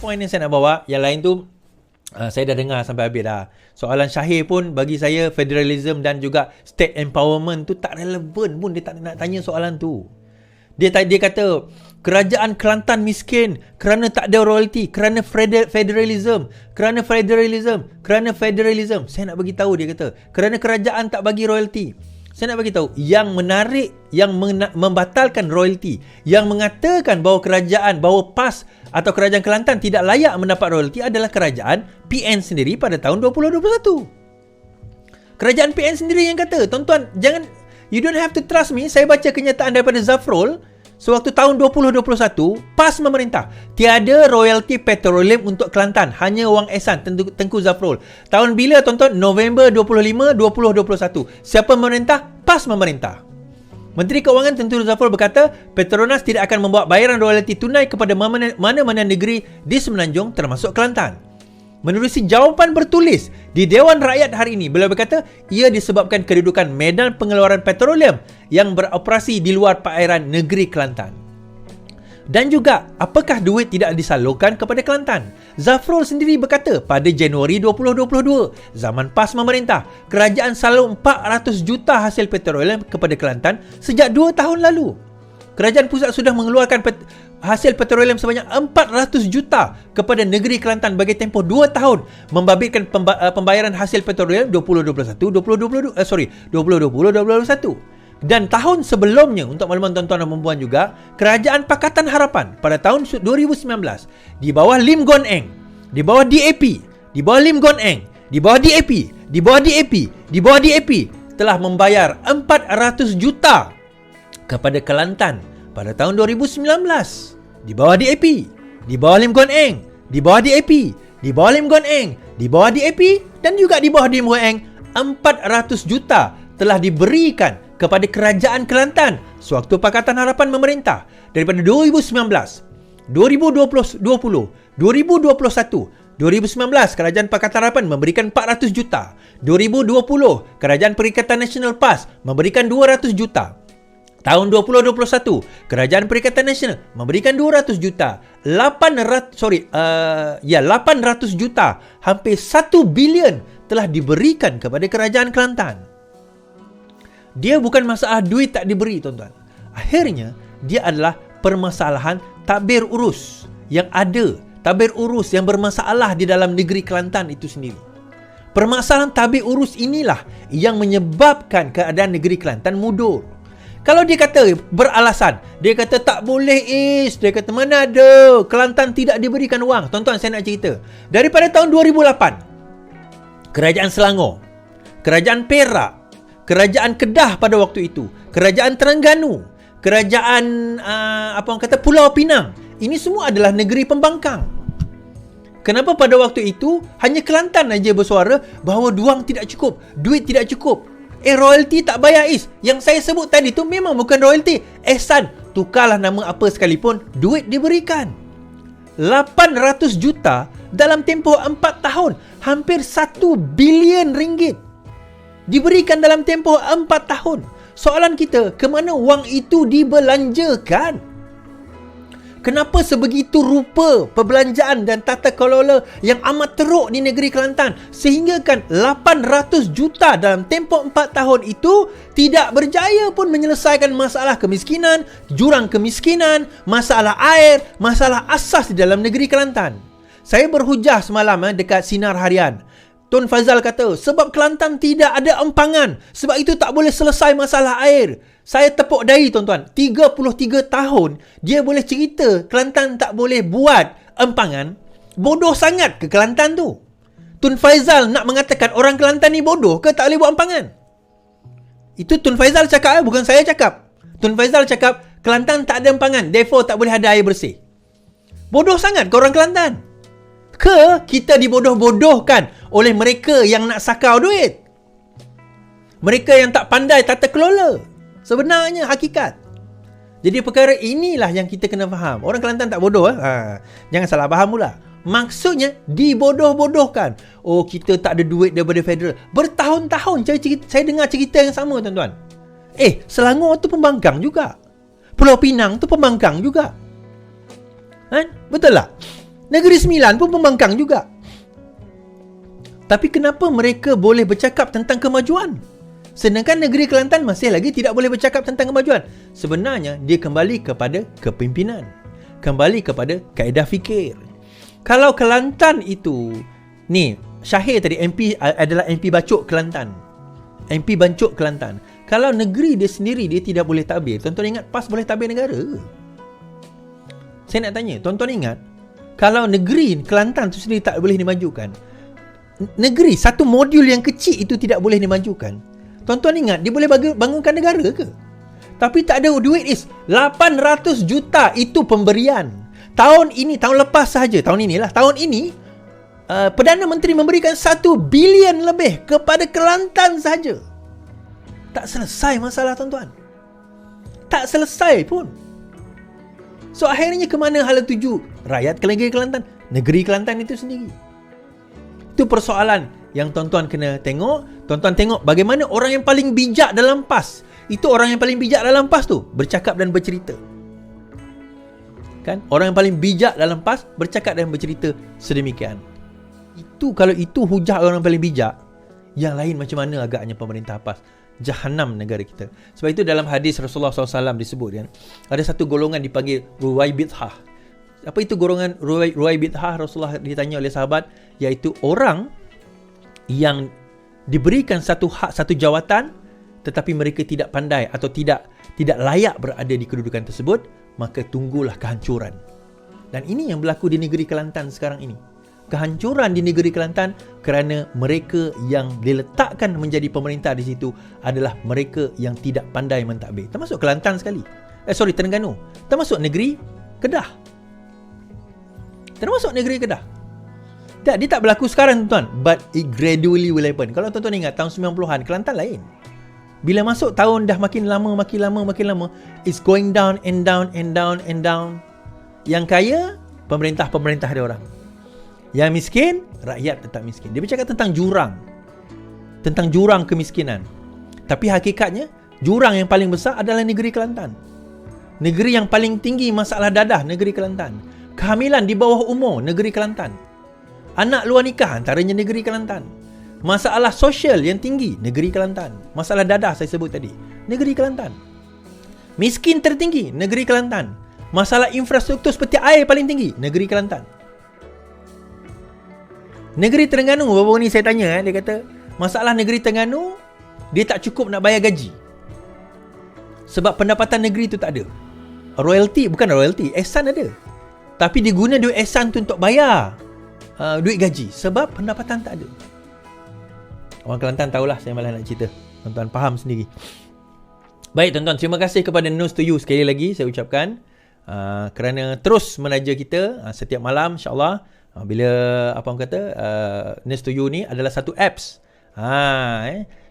point yang saya nak bawa. Yang lain tu saya dah dengar sampai habis dah. Soalan Syahir pun bagi saya federalism dan juga state empowerment tu tak relevan pun. Dia tak nak tanya soalan tu. Dia kata kerajaan Kelantan miskin kerana tak ada royalty, kerana federalism. Saya nak bagi tahu, dia kata kerana kerajaan tak bagi royalty. Saya nak bagi tahu, yang menarik, yang membatalkan royalty, yang mengatakan bahawa PAS atau kerajaan Kelantan tidak layak mendapat royalty adalah kerajaan PN sendiri pada tahun 2021. Kerajaan PN sendiri yang kata, tuan-tuan, jangan, you don't have to trust me. Saya baca kenyataan daripada Zafrul sewaktu tahun 2021, PAS memerintah tiada royalty petroleum untuk Kelantan, hanya wang ehsan. Tengku Zafrul. Tahun bila, tuan-tuan? November 25, 2021. Siapa memerintah? PAS memerintah. Menteri Keuangan Tengku Zafrul berkata Petronas tidak akan membawa bayaran royalty tunai kepada mana-mana negeri di Semenanjung termasuk Kelantan. Menerusi jawapan bertulis di Dewan Rakyat hari ini, beliau berkata ia disebabkan kedudukan medan pengeluaran petroleum yang beroperasi di luar perairan negeri Kelantan. Dan juga, apakah duit tidak disalurkan kepada Kelantan? Zafrul sendiri berkata pada Januari 2022, zaman PAS memerintah, kerajaan salur 400 juta hasil petroleum kepada Kelantan sejak 2 tahun lalu. Kerajaan pusat sudah mengeluarkan hasil petroleum sebanyak 400 juta kepada negeri Kelantan bagi tempoh 2 tahun, membabitkan pembayaran hasil petroleum 2020-2021. Dan tahun sebelumnya, untuk makluman tuan-tuan dan puan juga, Kerajaan Pakatan Harapan pada tahun 2019 di bawah Lim Guan Eng, di bawah DAP, di bawah Lim Guan Eng, di bawah DAP, di bawah DAP, di bawah DAP telah membayar 400 juta kepada Kelantan pada tahun 2019. Di bawah DAP, di bawah Lim Guan Eng, di bawah DAP, di bawah Lim Guan Eng, di bawah DAP dan juga di bawah Lim Guan Eng, 400 juta telah diberikan kepada Kerajaan Kelantan sewaktu Pakatan Harapan memerintah daripada 2019, 2020, 2021, 2019 Kerajaan Pakatan Harapan memberikan 400 juta. 2020 Kerajaan Perikatan Nasional PAS memberikan 200 juta. Tahun 2021 Kerajaan Perikatan Nasional memberikan 200 juta. 800 juta, hampir 1 bilion telah diberikan kepada Kerajaan Kelantan. Dia bukan masalah duit tak diberi, tuan-tuan. Akhirnya, dia adalah permasalahan tadbir urus yang ada. Tadbir urus yang bermasalah di dalam negeri Kelantan itu sendiri. Permasalahan tadbir urus inilah yang menyebabkan keadaan negeri Kelantan mundur. Kalau dia kata beralasan, dia kata tak boleh dia kata mana ada, Kelantan tidak diberikan wang. Tuan-tuan, saya nak cerita. Daripada tahun 2008, Kerajaan Selangor, Kerajaan Perak, Kerajaan Kedah pada waktu itu, Kerajaan Terengganu, Kerajaan Pulau Pinang, ini semua adalah negeri pembangkang. Kenapa pada waktu itu hanya Kelantan saja bersuara bahawa wang tidak cukup, duit tidak cukup? Royalty tak bayar Yang saya sebut tadi tu memang bukan royalty, ehsan. Tukarlah nama apa sekalipun, duit diberikan. 800 juta dalam tempoh 4 tahun, hampir 1 bilion ringgit diberikan dalam tempoh 4 tahun. Soalan kita, ke mana wang itu dibelanjakan? Kenapa sebegitu rupa perbelanjaan dan tata kelola yang amat teruk di negeri Kelantan sehinggakan 800 juta dalam tempoh 4 tahun itu tidak berjaya pun menyelesaikan masalah kemiskinan, jurang kemiskinan, masalah air, masalah asas di dalam negeri Kelantan. Saya berhujah semalam dekat Sinar Harian. Tun Fazal kata, sebab Kelantan tidak ada empangan, sebab itu tak boleh selesai masalah air. Saya tepuk dahi, tuan-tuan. 33 tahun, dia boleh cerita Kelantan tak boleh buat empangan. Bodoh sangat ke Kelantan tu? Tun Faizal nak mengatakan orang Kelantan ni bodoh ke tak boleh buat empangan? Itu Tun Faizal cakap, bukan saya cakap. Tun Faizal cakap, Kelantan tak ada empangan, therefore tak boleh ada air bersih. Bodoh sangat ke orang Kelantan? Ke kita dibodoh-bodohkan oleh mereka yang nak sakau duit? Mereka yang tak pandai tata kelola. Sebenarnya hakikat. Jadi perkara inilah yang kita kena faham. Orang Kelantan tak bodoh. Jangan salah faham pula. Maksudnya dibodoh-bodohkan. Oh, kita tak ada duit daripada federal. Bertahun-tahun saya dengar cerita yang sama, tuan-tuan. Selangor tu pembangkang juga. Pulau Pinang tu pembangkang juga. Betul tak? Negeri Sembilan pun pembangkang juga. Tapi kenapa mereka boleh bercakap tentang kemajuan? Sedangkan negeri Kelantan masih lagi tidak boleh bercakap tentang kemajuan. Sebenarnya dia kembali kepada kepimpinan, kembali kepada kaedah fikir. Kalau Kelantan itu, ni Syahir tadi MP adalah MP Bacok Kelantan, MP Bacok Kelantan. Kalau negeri dia sendiri dia tidak boleh tabir, tuan-tuan ingat PAS boleh tabir negara ke? Saya nak tanya, tuan-tuan ingat kalau negeri Kelantan tu sendiri tak boleh dimajukan, negeri satu modul yang kecil itu tidak boleh dimajukan, tuan-tuan ingat dia boleh bangunkan negara ke? Tapi tak ada duit is 800 juta itu pemberian. Tahun ini, tahun lepas sahaja, tahun ini Perdana Menteri memberikan 1 bilion lebih kepada Kelantan sahaja. Tak selesai masalah, tuan-tuan. Tak selesai pun. So akhirnya ke mana hala tuju rakyat negeri Kelantan? Negeri Kelantan itu sendiri. Itu persoalan yang tuan-tuan kena tengok. Tuan-tuan tengok bagaimana orang yang paling bijak dalam PAS. Itu orang yang paling bijak dalam PAS tu bercakap dan bercerita. Kan? Orang yang paling bijak dalam PAS bercakap dan bercerita sedemikian. Itu kalau itu hujah orang paling bijak, yang lain macam mana agaknya pemerintah PAS? Jahanam negara kita. Sebab itu dalam hadis Rasulullah SAW disebut kan, ada satu golongan dipanggil Ruwaibithah. Apa itu golongan Ruwaibithah? Rasulullah ditanya oleh sahabat, iaitu orang yang diberikan satu hak, satu jawatan, tetapi mereka tidak pandai atau tidak layak berada di kedudukan tersebut, maka tunggulah kehancuran. Dan ini yang berlaku di negeri Kelantan sekarang ini. Kehancuran di negeri Kelantan kerana mereka yang diletakkan menjadi pemerintah di situ adalah mereka yang tidak pandai mentadbir. Termasuk Kelantan sekali. Terengganu. Termasuk negeri Kedah. Termasuk negeri Kedah. Dia tak berlaku sekarang, tuan. But it gradually will happen. Kalau tuan-tuan ingat tahun 90-an, Kelantan lain. Bila masuk tahun dah makin lama, it's going down and down and down and down. Yang kaya, pemerintah dia orang. Yang miskin, rakyat tetap miskin. Dia bercakap tentang jurang. Tentang jurang kemiskinan. Tapi hakikatnya, jurang yang paling besar adalah negeri Kelantan. Negeri yang paling tinggi masalah dadah, negeri Kelantan. Kehamilan di bawah umur, negeri Kelantan. Anak luar nikah, antaranya negeri Kelantan. Masalah sosial yang tinggi, negeri Kelantan. Masalah dadah saya sebut tadi, negeri Kelantan. Miskin tertinggi, negeri Kelantan. Masalah infrastruktur seperti air paling tinggi, negeri Kelantan. Negeri Terengganu, baru ni saya tanya, dia kata masalah negeri Terengganu, dia tak cukup nak bayar gaji. Sebab pendapatan negeri tu tak ada. Bukan royalty, ehsan ada. Tapi dia guna duit ehsan tu untuk bayar duit gaji. Sebab pendapatan tak ada. Orang Kelantan tahulah, saya malah nak cerita. Tuan-tuan faham sendiri. Baik tuan-tuan, terima kasih kepada News to You sekali lagi saya ucapkan. Kerana terus menaja kita setiap malam, insyaAllah. Bila News to You ni adalah satu apps.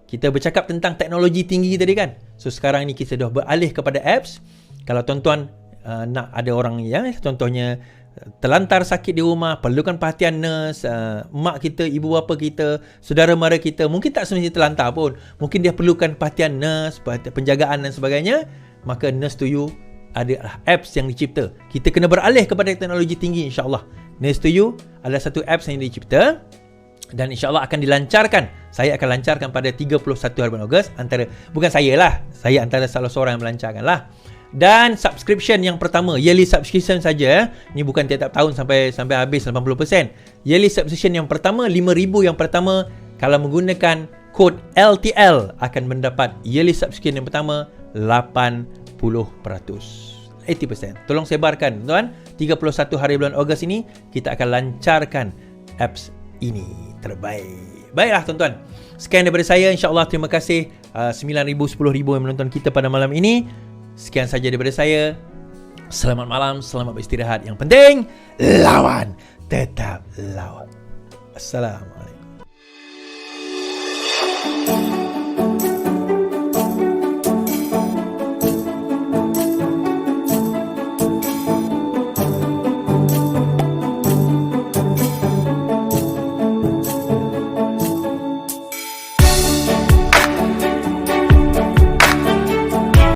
Kita bercakap tentang teknologi tinggi tadi kan. So sekarang ni kita dah beralih kepada apps. Kalau tuan-tuan nak ada orang yang contohnya terlantar sakit di rumah, perlukan perhatian nurse, mak kita, ibu bapa kita, saudara mara kita, mungkin tak semestinya terlantar pun, mungkin dia perlukan perhatian nurse, penjagaan dan sebagainya, maka Nurse to You adalah apps yang dicipta. Kita kena beralih kepada teknologi tinggi, insyaAllah. Nurse to You adalah satu apps yang dicipta dan insyaAllah akan dilancarkan. Saya akan lancarkan pada 31 hari bulan Ogos. Bukan saya lah, saya antara salah seorang yang melancarkan lah. Dan subscription yang pertama, yearly subscription saja, ni bukan tiap-tiap tahun sampai habis 80%. Yearly subscription yang pertama, 5,000 yang pertama, kalau menggunakan kod LTL akan mendapat yearly subscription yang pertama 80%. Tolong sebarkan tuan. 31 hari bulan Ogos ini kita akan lancarkan apps ini. Terbaik. Baiklah tuan-tuan, sekian daripada saya. InsyaAllah terima kasih 9,000, 10,000 yang menonton kita pada malam ini. Sekian saja daripada saya. Selamat malam, selamat beristirahat. Yang penting, lawan. Tetap lawan. Assalamualaikum.